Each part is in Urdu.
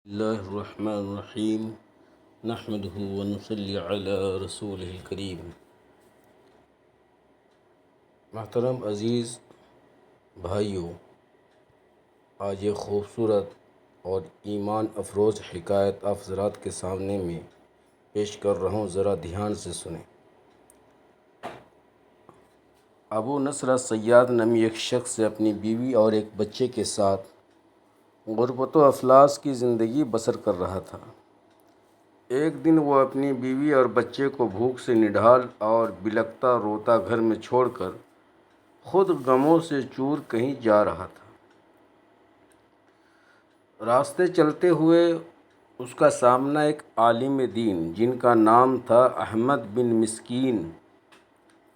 اللہ الرحمن الرحیم نحمدہ ونصلی علی رسولہ الکریم۔ محترم عزیز بھائیوں، آج ایک خوبصورت اور ایمان افروز حکایت آپ حضرات کے سامنے میں پیش کر رہا ہوں، ذرا دھیان سے سنیں۔ ابو نصر صیاد نامی ایک شخص اپنی بیوی اور ایک بچے کے ساتھ غربت و افلاس کی زندگی بسر کر رہا تھا۔ ایک دن وہ اپنی بیوی اور بچے کو بھوک سے نڈھال اور بلکتا روتا گھر میں چھوڑ کر خود غموں سے چور کہیں جا رہا تھا۔ راستے چلتے ہوئے اس کا سامنا ایک عالم دین جن کا نام تھا احمد بن مسکین،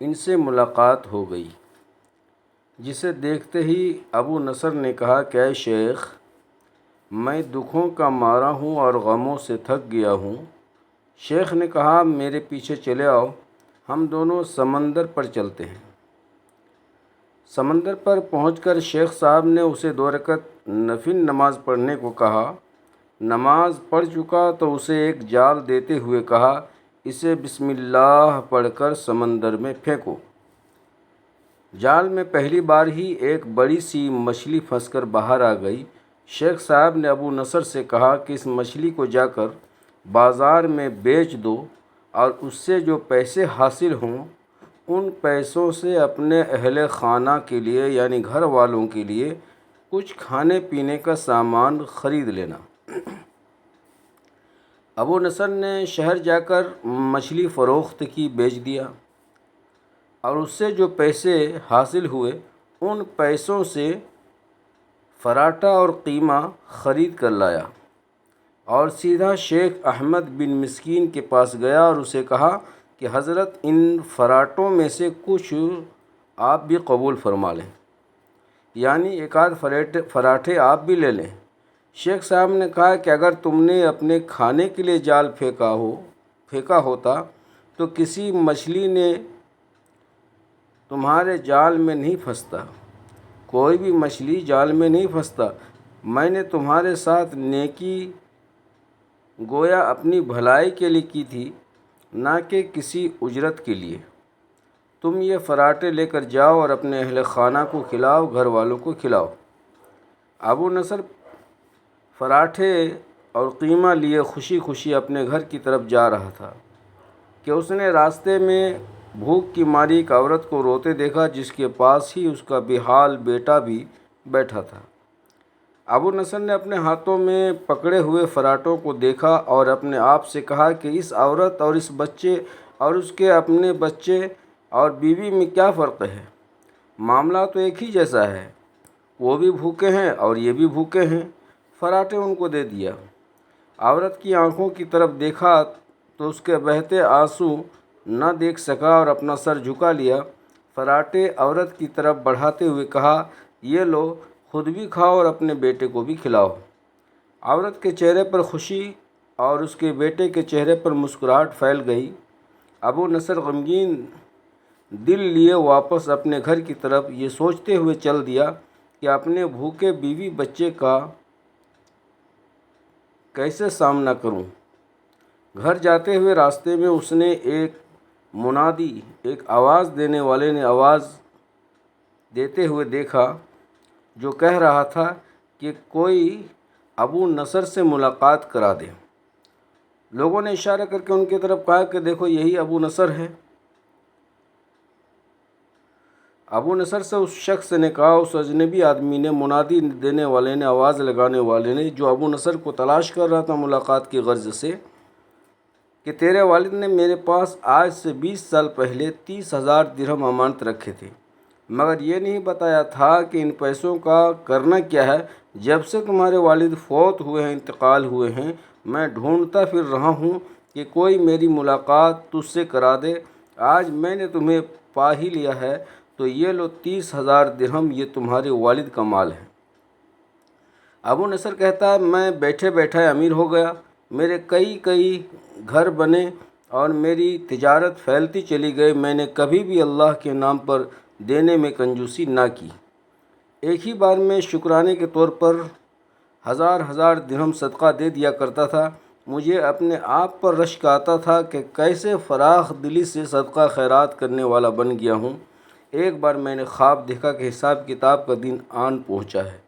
ان سے ملاقات ہو گئی، جسے دیکھتے ہی ابو نصر نے کہا کہ اے شیخ، میں دکھوں کا مارا ہوں اور غموں سے تھک گیا ہوں۔ شیخ نے کہا میرے پیچھے چلے آؤ، ہم دونوں سمندر پر چلتے ہیں۔ سمندر پر پہنچ کر شیخ صاحب نے اسے 2 رکعت نفل نماز پڑھنے کو کہا۔ نماز پڑھ چکا تو اسے ایک جال دیتے ہوئے کہا اسے بسم اللہ پڑھ کر سمندر میں پھینکو۔ جال میں پہلی بار ہی ایک بڑی سی مچھلی پھنس کر باہر آ گئی۔ شیخ صاحب نے ابو نصر سے کہا کہ اس مچھلی کو جا کر بازار میں بیچ دو اور اس سے جو پیسے حاصل ہوں ان پیسوں سے اپنے اہل خانہ کے لیے یعنی گھر والوں کے لیے کچھ کھانے پینے کا سامان خرید لینا۔ ابو نصر نے شہر جا کر مچھلی فروخت کی، بیچ دیا اور اس سے جو پیسے حاصل ہوئے ان پیسوں سے پراٹھا اور قیمہ خرید کر لایا اور سیدھا شیخ احمد بن مسکین کے پاس گیا اور اسے کہا کہ حضرت ان پراٹھوں میں سے کچھ آپ بھی قبول فرما لیں، یعنی ایک آدھ پراٹھے آپ بھی لے لیں۔ شیخ صاحب نے کہا کہ اگر تم نے اپنے کھانے کے لیے جال پھینکا ہوتا تو کسی مچھلی نے تمہارے جال میں نہیں پھنستا، کوئی بھی مچھلی جال میں نہیں پھنستا۔ میں نے تمہارے ساتھ نیکی گویا اپنی بھلائی کے لیے کی تھی، نہ کہ کسی اجرت کے لیے۔ تم یہ پراٹھے لے کر جاؤ اور اپنے اہل خانہ کو کھلاؤ، گھر والوں کو کھلاؤ۔ ابو نصر پراٹھے اور قیمہ لیے خوشی خوشی اپنے گھر کی طرف جا رہا تھا کہ اس نے راستے میں بھوک کی ماری ایک عورت کو روتے دیکھا جس کے پاس ہی اس کا بے حال بیٹا بھی بیٹھا تھا۔ ابو نصر نے اپنے ہاتھوں میں پکڑے ہوئے پراٹھوں کو دیکھا اور اپنے آپ سے کہا کہ اس عورت اور اس بچے اور اس کے اپنے بچے اور بیوی میں کیا فرق ہے؟ معاملہ تو ایک ہی جیسا ہے، وہ بھی بھوکے ہیں اور یہ بھی بھوکے ہیں۔ پراٹھے ان کو دے دیا۔ عورت کی آنکھوں کی طرف دیکھا تو اس کے بہتے آنسو نہ دیکھ سکا اور اپنا سر جھکا لیا۔ پراٹھے عورت کی طرف بڑھاتے ہوئے کہا یہ لو، خود بھی کھاؤ اور اپنے بیٹے کو بھی کھلاؤ۔ عورت کے چہرے پر خوشی اور اس کے بیٹے کے چہرے پر مسکراہٹ پھیل گئی۔ ابو نصر غمگین دل لیے واپس اپنے گھر کی طرف یہ سوچتے ہوئے چل دیا کہ اپنے بھوکے بیوی بچے کا کیسے سامنا کروں۔ گھر جاتے ہوئے راستے میں اس نے ایک منادی، ایک آواز دینے والے نے آواز دیتے ہوئے دیکھا جو کہہ رہا تھا کہ کوئی ابو نصر سے ملاقات کرا دے۔ لوگوں نے اشارہ کر کے ان کی طرف کہا کہ دیکھو یہی ابو نصر ہے۔ ابو نصر سے اس شخص نے کہا، اس اجنبی آدمی نے، منادی دینے والے نے، آواز لگانے والے نے، جو ابو نصر کو تلاش کر رہا تھا ملاقات کی غرض سے، کہ تیرے والد نے میرے پاس آج سے 20 سال پہلے 30,000 درہم امانت رکھے تھے، مگر یہ نہیں بتایا تھا کہ ان پیسوں کا کرنا کیا ہے۔ جب سے تمہارے والد فوت ہوئے ہیں، انتقال ہوئے ہیں، میں ڈھونڈتا پھر رہا ہوں کہ کوئی میری ملاقات تجھ سے کرا دے۔ آج میں نے تمہیں پا ہی لیا ہے، تو یہ لو 30,000 درہم، یہ تمہارے والد کا مال ہے۔ ابو نصر کہتا ہے میں بیٹھے بیٹھے امیر ہو گیا، میرے کئی گھر بنے اور میری تجارت پھیلتی چلی گئی۔ میں نے کبھی بھی اللہ کے نام پر دینے میں کنجوسی نہ کی۔ ایک ہی بار میں شکرانے کے طور پر ہزار ہزار درہم صدقہ دے دیا کرتا تھا۔ مجھے اپنے آپ پر رشک آتا تھا کہ کیسے فراخ دلی سے صدقہ خیرات کرنے والا بن گیا ہوں۔ ایک بار میں نے خواب دیکھا کہ حساب کتاب کا دن آن پہنچا ہے،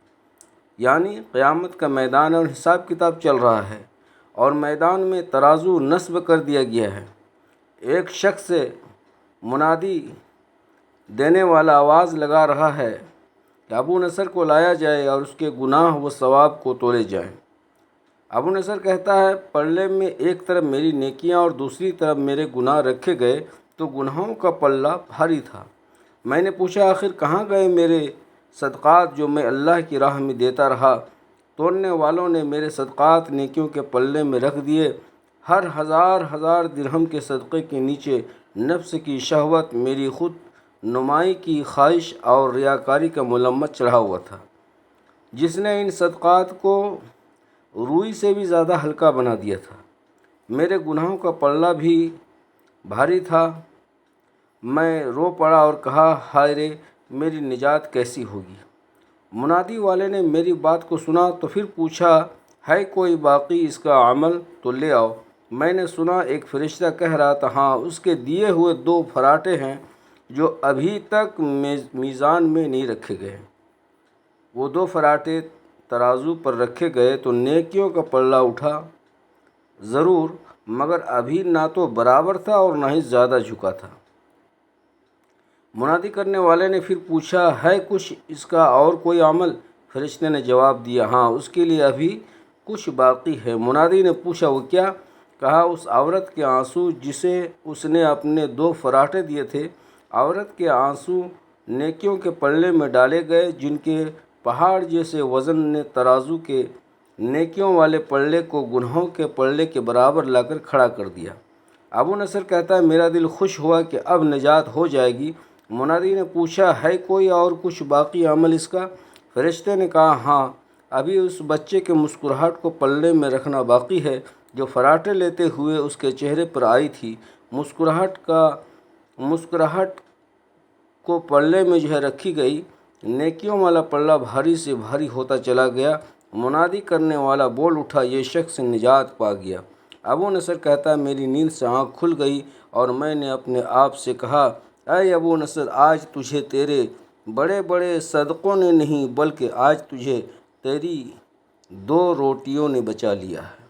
یعنی قیامت کا میدان اور حساب کتاب چل رہا ہے، اور میدان میں ترازو نصب کر دیا گیا ہے۔ ایک شخص منادی دینے والا آواز لگا رہا ہے کہ ابو نصر کو لایا جائے اور اس کے گناہ و ثواب کو تولے جائیں۔ ابو نصر کہتا ہے، پلے میں ایک طرف میری نیکیاں اور دوسری طرف میرے گناہ رکھے گئے تو گناہوں کا پلہ بھاری تھا۔ میں نے پوچھا، آخر کہاں گئے میرے صدقات جو میں اللہ کی راہ میں دیتا رہا؟ تولنے والوں نے میرے صدقات نیکیوں کے پلے میں رکھ دیے۔ ہر ہزار ہزار درہم کے صدقے کے نیچے نفس کی شہوت، میری خود نمائی کی خواہش اور ریاکاری کا ملمت چڑھا ہوا تھا، جس نے ان صدقات کو روئی سے بھی زیادہ ہلکا بنا دیا تھا۔ میرے گناہوں کا پلہ بھی بھاری تھا۔ میں رو پڑا اور کہا، ہائے رے، میری نجات کیسی ہوگی؟ منادی والے نے میری بات کو سنا تو پھر پوچھا، ہے کوئی باقی اس کا عمل تو لے آؤ۔ میں نے سنا ایک فرشتہ کہہ رہا تھا، ہاں، اس کے دیے ہوئے 2 فراٹے ہیں جو ابھی تک میزان میں نہیں رکھے گئے۔ وہ 2 فراٹے ترازو پر رکھے گئے تو نیکیوں کا پلہ اٹھا ضرور، مگر ابھی نہ تو برابر تھا اور نہ ہی زیادہ جھکا تھا۔ منادی کرنے والے نے پھر پوچھا، ہے کچھ اس کا اور کوئی عمل؟ فرشتے نے جواب دیا، ہاں، اس کے لیے ابھی کچھ باقی ہے۔ منادی نے پوچھا، وہ کیا؟ کہا، اس عورت کے آنسو جسے اس نے اپنے 2 فراٹے دیے تھے۔ عورت کے آنسو نیکیوں کے پلے میں ڈالے گئے، جن کے پہاڑ جیسے وزن نے ترازو کے نیکیوں والے پلے کو گناہوں کے پلے کے برابر لا کر کھڑا کر دیا۔ ابو نصر کہتا ہے، میرا دل خوش ہوا کہ اب نجات ہو جائے گی۔ منادی نے پوچھا، ہے کوئی اور کچھ باقی عمل اس کا؟ فرشتے نے کہا، ہاں، ابھی اس بچے کے مسکراہٹ کو پلے میں رکھنا باقی ہے جو فراٹے لیتے ہوئے اس کے چہرے پر آئی تھی۔ مسکراہٹ کو پلے میں رکھی گئی۔ نیکیوں والا پلہ بھاری سے بھاری ہوتا چلا گیا۔ منادی کرنے والا بول اٹھا، یہ شخص نجات پا گیا۔ ابو نصر کہتا ہے، میری نیند سے آنکھ کھل گئی اور میں نے اپنے آپ سے کہا، اے ابو نصر، آج تجھے تیرے بڑے بڑے صدقوں نے نہیں بلکہ آج تجھے تیری 2 روٹیوں نے بچا لیا ہے۔